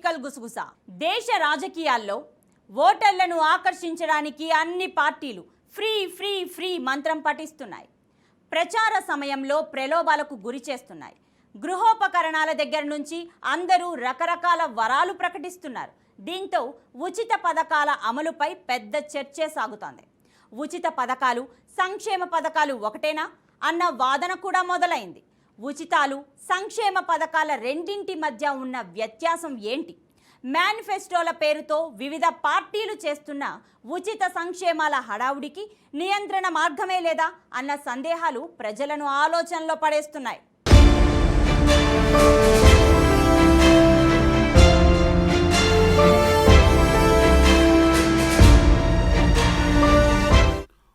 Political గుసగుస. దేశ రాజకీయాల్లో ఓటర్లను ఆకర్షించడానికి అన్ని పార్టీలు ఫ్రీ ఫ్రీ ఫ్రీ మంత్రం పఠిస్తున్నాయి. ప్రచార సమయంలో ప్రలోభాలకు గురి చేస్తున్నాయి. గృహోపకరణాల దగ్గర నుంచి అందరూ రకరకాల వరాలు ప్రకటిస్తున్నారు. దీంతో ఉచిత పథకాల అమలుపై పెద్ద చర్చే సాగుతోంది. ఉచిత పథకాలు, సంక్షేమ పథకాలు ఒకటేనా అన్న వాదన కూడా మొదలైంది. ఉచితాలు, సంక్షేమ పథకాల రెండింటి మధ్య ఉన్న వ్యత్యాసం ఏంటి? మేనిఫెస్టోల పేరుతో వివిధ పార్టీలు చేస్తున్న ఉచిత సంక్షేమాల హడావుడికి నియంత్రణ మార్గమే లేదా అన్న సందేహాలు ప్రజలను ఆలోచనలో పడేస్తున్నాయి.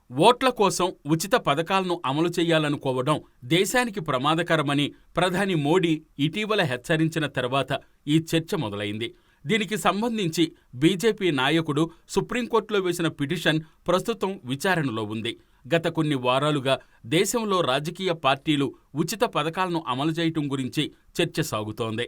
ఓట్ల కోసం ఉచిత పథకాలను అమలు చేయాలనుకోవడం దేశానికి ప్రమాదకరమని ప్రధాని మోడీ ఇటీవల హెచ్చరించిన తర్వాత ఈ చర్చ మొదలైంది. దీనికి సంబంధించి బీజేపీ నాయకుడు సుప్రీంకోర్టులో వేసిన పిటిషన్ ప్రస్తుతం విచారణలో ఉంది. గత కొన్ని వారాలుగా దేశంలో రాజకీయ పార్టీలు ఉచిత పథకాలను అమలు చేయటం గురించి చర్చ సాగుతోంది.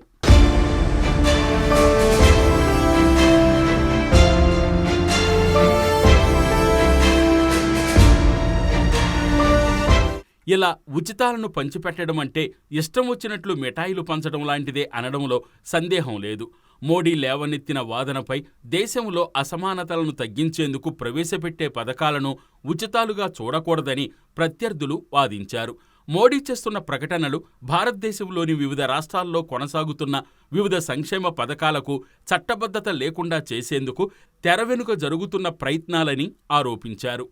ఇలా ఉచితాలను పంచిపెట్టడం అంటే ఇష్టం వచ్చినట్లు మిఠాయిలు పంచడం లాంటిదే అనడంలో సందేహం లేదు. మోడీ లేవనెత్తిన వాదనపై దేశంలో అసమానతలను తగ్గించేందుకు ప్రవేశపెట్టే పథకాలను ఉచితాలుగా చూడకూడదని ప్రత్యర్థులు వాదించారు. మోడీ చేస్తున్న ప్రకటనలు భారతదేశంలోని వివిధ రాష్ట్రాల్లో కొనసాగుతున్న వివిధ సంక్షేమ పథకాలకు చట్టబద్ధత లేకుండా చేసేందుకు తెర వెనుక జరుగుతున్న ప్రయత్నాలని ఆరోపించారు.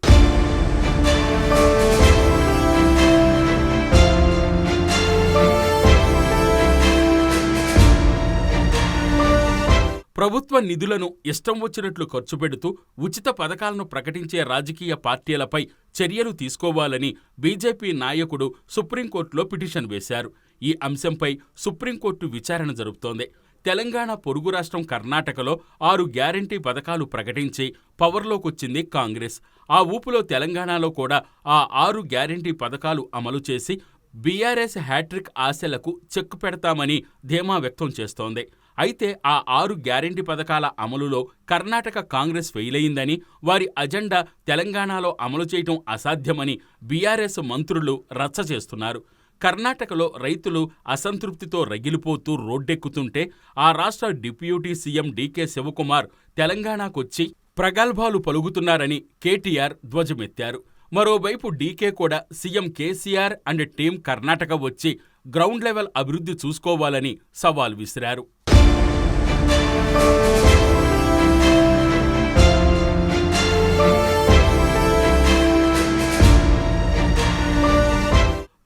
ప్రభుత్వ నిధులను ఇష్టం వచ్చినట్లు ఖర్చు పెడుతూ ఉచిత పథకాలను ప్రకటించే రాజకీయ పార్టీలపై చర్యలు తీసుకోవాలని బీజేపీ నాయకుడు సుప్రీంకోర్టులో పిటిషన్ వేశారు. ఈ అంశంపై సుప్రీంకోర్టు విచారణ జరుపుతోంది. తెలంగాణ పొరుగు రాష్ట్రం కర్ణాటకలో 6 గ్యారంటీ పథకాలు ప్రకటించి పవర్లోకొచ్చింది కాంగ్రెస్. ఆ ఊపులో తెలంగాణలో కూడా ఆ 6 గ్యారంటీ పథకాలు అమలు చేసి బీఆర్ఎస్ హ్యాట్రిక్ ఆశలకు చెక్ పెడతామని ధీమా వ్యక్తం చేస్తోంది. అయితే ఆ 6 గ్యారంటీ పథకాల అమలులో కర్ణాటక కాంగ్రెస్ ఫెయిలయిందని, వారి అజెండా తెలంగాణలో అమలు చేయటం అసాధ్యమని బీఆర్ఎస్ మంత్రులు రచ్చ చేస్తున్నారు. కర్ణాటకలో రైతులు అసంతృప్తితో రగిలిపోతూ రోడ్డెక్కుతుంటే ఆ రాష్ట్ర డిప్యూటీ సీఎం డీకే శివకుమార్ తెలంగాణకొచ్చి ప్రగల్భాలు పలుకుతున్నారని కేటీఆర్ ధ్వజమెత్తారు. మరోవైపు డీకే కూడా CM KCR and team Karnataka వచ్చి గ్రౌండ్ లెవెల్ అభివృద్ధి చూసుకోవాలని సవాల్ విసిరారు.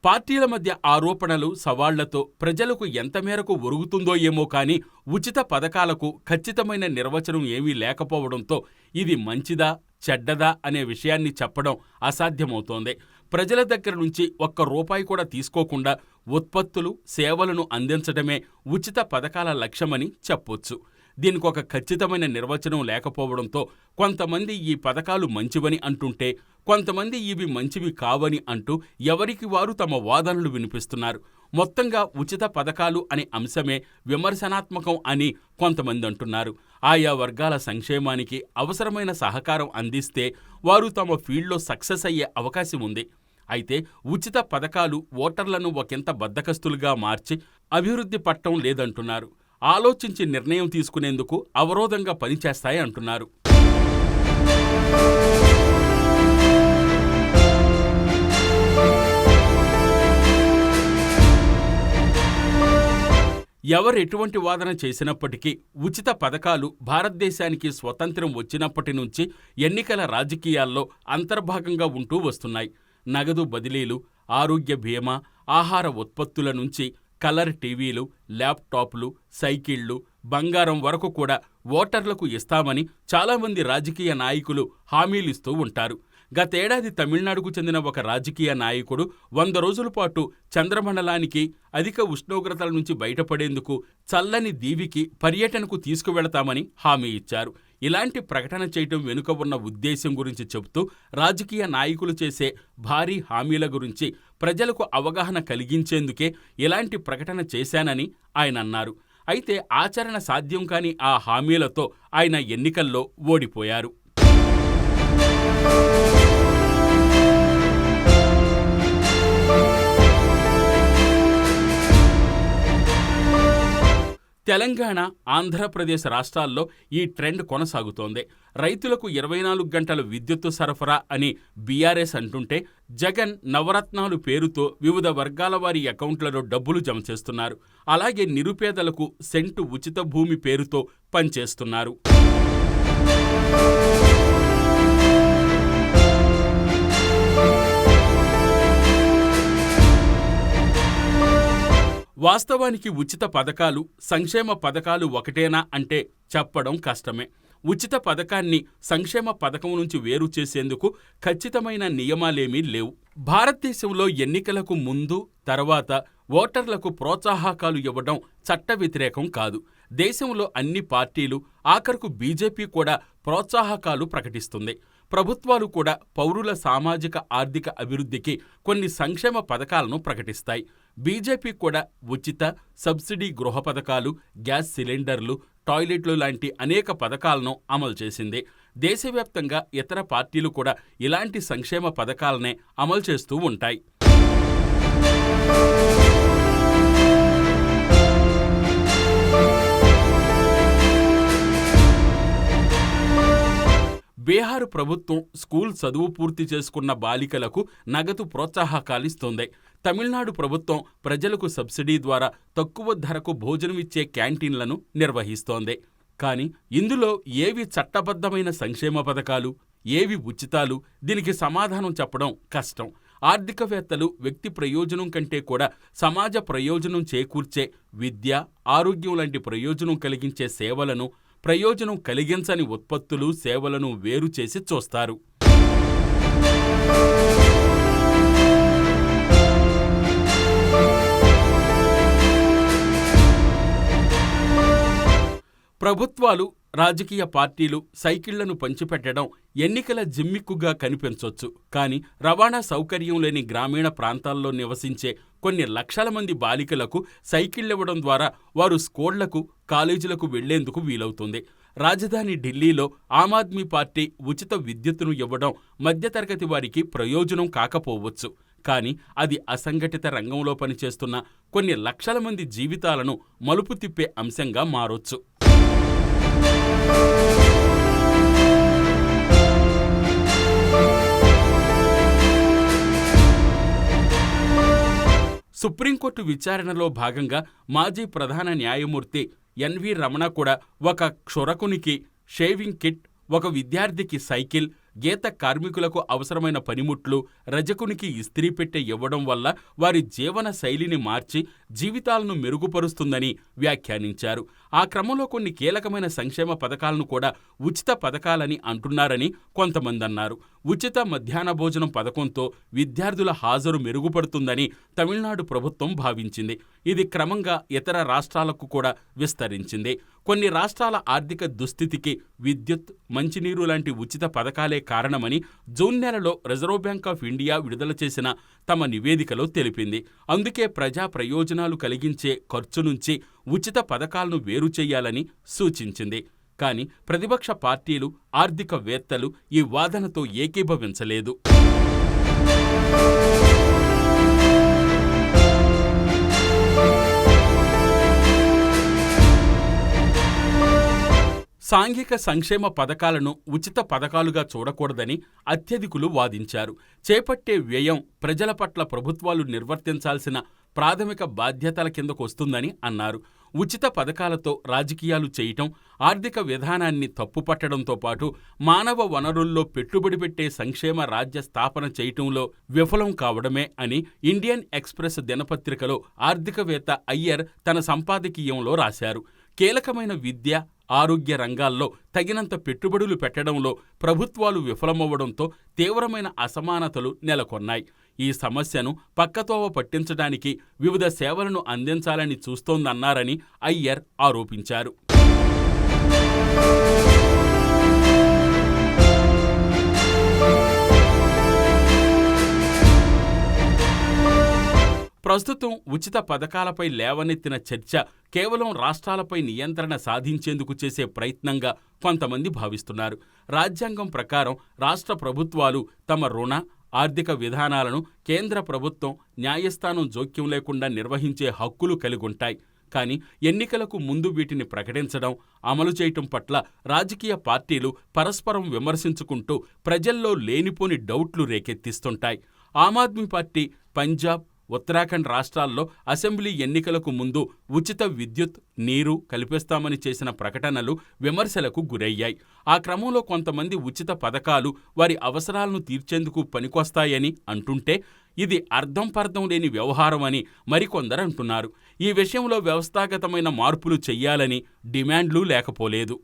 పార్టీల మధ్య ఆరోపణలు, సవాళ్లతో ప్రజలకు ఎంత మేరకు ఒరుగుతుందో ఏమో కానీ ఉచిత పథకాలకు ఖచ్చితమైన నిర్వచనం ఏమీ లేకపోవడంతో ఇది మంచిదా చెడ్డదా అనే విషయాన్ని చెప్పడం అసాధ్యమవుతోంది. ప్రజల దగ్గర నుంచి ఒక్క రూపాయి కూడా తీసుకోకుండా ఉత్పత్తులు, సేవలను అందించడమే ఉచిత పథకాల లక్ష్యమని చెప్పొచ్చు. దీనికొక ఖచ్చితమైన నిర్వచనం లేకపోవడంతో కొంతమంది ఈ పథకాలు మంచివని అంటుంటే, కొంతమంది ఇవి మంచివి కావని అంటూ ఎవరికి వారు తమ వాదనలు వినిపిస్తున్నారు. మొత్తంగా ఉచిత పథకాలు అనే అంశమే విమర్శనాత్మకం అని కొంతమంది అంటున్నారు. ఆయా వర్గాల సంక్షేమానికి అవసరమైన సహకారం అందిస్తే వారు తమ ఫీల్డ్లో సక్సెస్ అయ్యే అవకాశం ఉంది. అయితే ఉచిత పథకాలు ఓటర్లను ఒకంత బద్ధకస్తులుగా మార్చి అభివృద్ధి పట్టం లేదంటున్నారు. ఆలోచించి నిర్ణయం తీసుకునేందుకు అవరోధంగా పనిచేస్తాయి అంటున్నారు. ఎవరెటువంటి వాదన చేసినప్పటికీ ఉచిత పథకాలు భారతదేశానికి స్వతంత్రం వచ్చినప్పటి నుంచి ఎన్నికల రాజకీయాల్లో అంతర్భాగంగా ఉంటూ వస్తున్నాయి. నగదు బదిలీలు, ఆరోగ్య బీమా, ఆహార ఉత్పత్తుల నుంచి కలర్ టీవీలు, ల్యాప్టాప్లు, సైకిళ్లు, బంగారం వరకు కూడా ఓటర్లకు ఇస్తామని చాలామంది రాజకీయ నాయకులు హామీలిస్తూ ఉంటారు. గతేడాది తమిళనాడుకు చెందిన ఒక రాజకీయ నాయకుడు 100 రోజుల పాటు చంద్రమండలానికి అధిక ఉష్ణోగ్రతల నుంచి బయటపడేందుకు చల్లని దీవికి పర్యటనకు తీసుకువెళతామని హామీ ఇచ్చారు. ఇలాంటి ప్రకటన చేయటం వెనుక ఉన్న ఉద్దేశం గురించి చెబుతూ రాజకీయ నాయకులు చేసే భారీ హామీల గురించి ప్రజలకు అవగాహన కలిగించేందుకే ఇలాంటి ప్రకటన చేశానని ఆయన అన్నారు. అయితే ఆచరణ సాధ్యం కాని ఆ హామీలతో ఆయన ఎన్నికల్లో ఓడిపోయారు. తెలంగాణ, ఆంధ్రప్రదేశ్ రాష్ట్రాల్లో ఈ ట్రెండ్ కొనసాగుతోంది. రైతులకు 24 గంటల విద్యుత్తు సరఫరా అని బీఆర్ఎస్ అంటుంటే, జగన్ నవరత్నాలు పేరుతో వివిధ వర్గాల వారి అకౌంట్లలో డబ్బులు జమ చేస్తున్నారు. అలాగే నిరుపేదలకు సెంటు ఉచిత భూమి పేరుతో పనిచేస్తున్నారు. వాస్తవానికి ఉచిత పథకాలు, సంక్షేమ పథకాలు ఒకటేనా అంటే చెప్పడం కష్టమే. ఉచిత పథకాన్ని సంక్షేమ పథకం నుంచి వేరు చేసేందుకు ఖచ్చితమైన నియమాలేమీ లేవు. భారతదేశంలో ఎన్నికలకు ముందు, తర్వాత ఓటర్లకు ప్రోత్సాహకాలు ఇవ్వడం చట్ట వ్యతిరేకం కాదు. దేశంలో అన్ని పార్టీలు, ఆఖరకు బీజేపీ కూడా ప్రోత్సాహకాలు ప్రకటిస్తుంది. ప్రభుత్వాలు కూడా పౌరుల సామాజిక ఆర్థిక అభివృద్ధికి కొన్ని సంక్షేమ పథకాలను ప్రకటిస్తాయి. బీజేపీ కూడా ఉచిత, సబ్సిడీ గృహ పథకాలు, గ్యాస్ సిలిండర్లు, టాయిలెట్లు లాంటి అనేక పథకాలను అమలు చేసింది. దేశవ్యాప్తంగా ఇతర పార్టీలు కూడా ఇలాంటి సంక్షేమ పథకాలనే అమలు చేస్తూ ఉంటాయి. బీహారు ప్రభుత్వం స్కూల్ చదువు పూర్తి చేసుకున్న బాలికలకు నగదు ప్రోత్సాహకాలిస్తోంది. తమిళనాడు ప్రభుత్వం ప్రజలకు సబ్సిడీ ద్వారా తక్కువ ధరకు భోజనమిచ్చే క్యాంటీన్లను నిర్వహిస్తోంది. కానీ ఇందులో ఏవి చట్టబద్ధమైన సంక్షేమ పథకాలు, ఏవి ఉచితాలు, దీనికి సమాధానం చెప్పడం కష్టం. ఆర్థికవేత్తలు వ్యక్తి ప్రయోజనం కంటే కూడా సమాజ ప్రయోజనం చేకూర్చే విద్య, ఆరోగ్యం లాంటి ప్రయోజనం కలిగించే సేవలను, ప్రయోజనం కలిగించని ఉత్పత్తులు, సేవలను వేరు చేసి చూస్తారు. ప్రభుత్వాలు, రాజకీయ పార్టీలు సైకిళ్లను పంచిపెట్టడం ఎన్నికల జిమ్మిక్కుగా కనిపించొచ్చు. కానీ రవాణా సౌకర్యం లేని గ్రామీణ ప్రాంతాల్లో నివసించే కొన్ని లక్షల మంది బాలికలకు సైకిళ్లివ్వడం ద్వారా వారు స్కూళ్లకు, కాలేజీలకు వెళ్లేందుకు వీలవుతుంది. రాజధాని ఢిల్లీలో ఆమ్ ఆద్మీ పార్టీ ఉచిత విద్యుత్తును ఇవ్వడం మధ్యతరగతి వారికి ప్రయోజనం కాకపోవచ్చు. కానీ అది అసంఘటిత రంగంలో పనిచేస్తున్న కొన్ని లక్షల మంది జీవితాలను మలుపు తిప్పే అంశంగా మారొచ్చు. సుప్రీంకోర్టు విచారణలో భాగంగా మాజీ ప్రధాన న్యాయమూర్తి ఎన్వి రమణ కూడా ఒక క్షురకునికి షేవింగ్ కిట్, ఒక విద్యార్థికి సైకిల్, గీత కార్మికులకు అవసరమైన పనిముట్లు, రజకునికి ఇస్త్రీ పెట్టె ఇవ్వడం వల్ల వారి జీవన శైలిని మార్చి జీవితాలను మెరుగుపరుస్తుందని వ్యాఖ్యానించారు. ఆ క్రమంలో కొన్ని కీలకమైన సంక్షేమ పథకాలను కూడా ఉచిత పథకాలని అంటున్నారని కొంతమంది అన్నారు. ఉచిత మధ్యాహ్న భోజనం పథకంతో విద్యార్థుల హాజరు మెరుగుపడుతుందని తమిళనాడు ప్రభుత్వం భావించింది. ఇది క్రమంగా ఇతర రాష్ట్రాలకు కూడా విస్తరించింది. కొన్ని రాష్ట్రాల ఆర్థిక దుస్థితికి విద్యుత్, మంచినీరు లాంటి ఉచిత పథకాలే కారణమని జూన్ నెలలో రిజర్వ్ బ్యాంక్ ఆఫ్ ఇండియా విడుదల చేసిన తమ నివేదికలో తెలిపింది. అందుకే ప్రజా ప్రయోజనాలు కలిగించే ఖర్చు నుంచి ఉచిత పథకాలను వేరు చేయాలని సూచించింది. కానీ ప్రతిపక్ష పార్టీలు, ఆర్థికవేత్తలు ఈ వాదనతో ఏకీభవించలేదు. సాంఘిక సంక్షేమ పథకాలను ఉచిత పథకాలుగా చూడకూడదని అత్యధికులు వాదించారు. చేపట్టే వ్యయం ప్రజల పట్ల ప్రభుత్వాలు నిర్వర్తించాల్సిన ప్రాథమిక బాధ్యతల కిందకొస్తుందని అన్నారు. ఉచిత పథకాలతో రాజకీయాలు చేయటం, ఆర్థిక విధానాన్ని తప్పుపట్టడంతో పాటు మానవ వనరుల్లో పెట్టుబడి పెట్టే సంక్షేమ రాజ్య స్థాపన చేయటంలో విఫలం కావడమే అని ఇండియన్ ఎక్స్ప్రెస్ దినపత్రికలో ఆర్థికవేత్త అయ్యర్ తన సంపాదకీయంలో రాశారు. కీలకమైన విద్య, ఆరోగ్య రంగాల్లో తగినంత పెట్టుబడులు పెట్టడంలో ప్రభుత్వాలు విఫలమవ్వడంతో తీవ్రమైన అసమానతలు నెలకొన్నాయి. ఈ సమస్యను పక్కతోవ పట్టించడానికి వివిధ సేవలను అందించాలని చూస్తోందన్నారని అయ్యర్ ఆరోపించారు. ప్రస్తుతం ఉచిత పథకాలపై లేవనెత్తిన చర్చ కేవలం రాష్ట్రాలపై నియంత్రణ సాధించేందుకు చేసే ప్రయత్నంగా కొంతమంది భావిస్తున్నారు. రాజ్యాంగం ప్రకారం రాష్ట్ర ప్రభుత్వాలు తమ రుణ, ఆర్థిక విధానాలను కేంద్ర ప్రభుత్వం న్యాయస్థానం జోక్యం లేకుండా నిర్వహించే హక్కులు కలిగుంటాయి. కానీ ఎన్నికలకు ముందు వీటిని ప్రకటించడం, అమలు చేయటం పట్ల రాజకీయ పార్టీలు పరస్పరం విమర్శించుకుంటూ ప్రజల్లో లేనిపోని డౌట్లు రేకెత్తిస్తుంటాయి. ఆమ్ ఆద్మీ పార్టీ పంజాబ్, ఉత్తరాఖండ్ రాష్ట్రాల్లో అసెంబ్లీ ఎన్నికలకు ముందు ఉచిత విద్యుత్, నీరు కల్పిస్తామని చేసిన ప్రకటనలు విమర్శలకు గురయ్యాయి. ఆ క్రమంలో కొంతమంది ఉచిత పథకాలు వారి అవసరాలను తీర్చేందుకు పనికొస్తాయని అంటుంటే ఇది అర్థం పర్థం లేని వ్యవహారం అని మరికొందరు అంటున్నారు. ఈ విషయంలో వ్యవస్థాగతమైన మార్పులు చెయ్యాలని డిమాండ్లు లేకపోలేదు.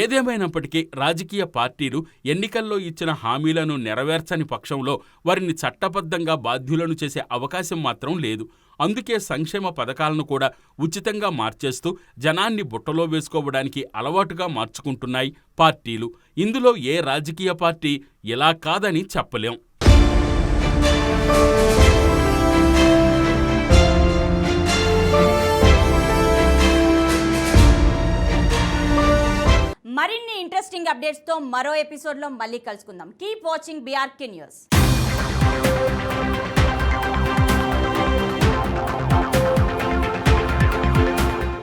ఏదేమైనప్పటికీ రాజకీయ పార్టీలు ఎన్నికల్లో ఇచ్చిన హామీలను నెరవేర్చని పక్షంలో వారిని చట్టబద్ధంగా బాధ్యులను చేసే అవకాశం మాత్రం లేదు. అందుకే సంక్షేమ పథకాలను కూడా ఉచితంగా మార్చేస్తూ జనాన్ని బుట్టలో వేసుకోవడానికి అలవాటుగా మార్చుకుంటున్నాయి పార్టీలు. ఇందులో ఏ రాజకీయ పార్టీ ఇలా కాదని చెప్పలేం. మరిన్ని ఇంట్రెస్టింగ్ అప్డేట్స్తో మరో ఎపిసోడ్లో మళ్ళీ కలుసుకుందాం. Keep watching BRK news.